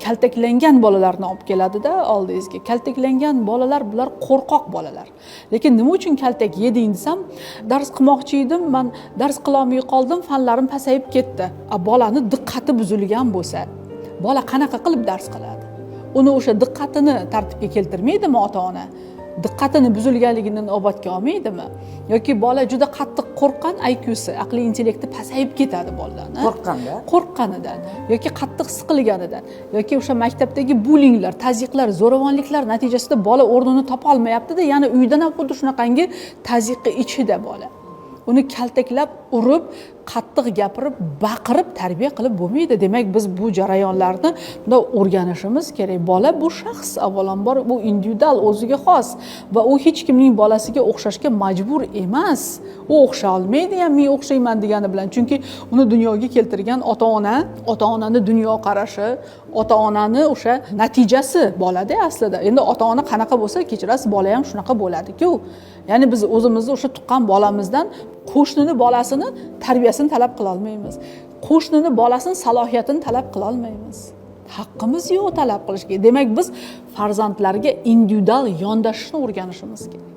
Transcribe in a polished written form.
kaltaklangan bolalarni olib keladida oldingizga. Kaltaklangan bolalar bular qo'rqoq bolalar. Lekin nima uchun kaltak yeding desam, dars qilmoqchi edim, men dars qila olmay qoldim, fanlarim pasayib ketdi. Bolani diqqati buzilgan bo'lsa, bola qanaqa qilib dars qiladi? Uni o'sha diqqatini tartibga keltirmaydimi ota-ona? Diqqatini buzilganligini inobatga olmaydimi? Yoki bola juda qattiq qo'rqqan, IQsi, aqliy intellekti pasayib ketadi bolalarni. Qo'rqqanidan yoki qattiq siqilganidan yoki o'sha maktabdagi bulinglar, tazyiqlar, zo'ravonliklar natijasida bola o'rnini topa olmayapti-da, yana uydan ham xuddi shunaqangi tazyiqqa ichida bola. Uni kaltaklab, urib, qattiq gapirib, baqirib tarbiya qilib bo'lmaydi. Demak, biz bu jarayonlarni bunda o'rganishimiz kerak. Bola bu shaxs, avvalambor bu individual, o'ziga xos va u hech kimning bolasiga o'xshashga majbur emas. U o'xsha olmaydi ham men o'xshayman degani bilan. Chunki uni dunyoga keltirgan ota-ona, ota-onani dunyo qarashi, ota-onani o'sha natijasi bolada aslida. Endi ota-ona qanaqa bo'lsa, kechirasiz, bola ham shunaqa bo'ladi-ku. Ya'ni biz o'zimizni o'sha tuqqan bolamizdan qo'shnini bolasini tarbiyasini talab qila olmaymiz. Qo'shnini bolasini salohiyatini talab qila olmaymiz. Haqqimiz yo'q talab qilishga. Demak, biz farzandlarga individual yondashishni o'rganishimiz kerak.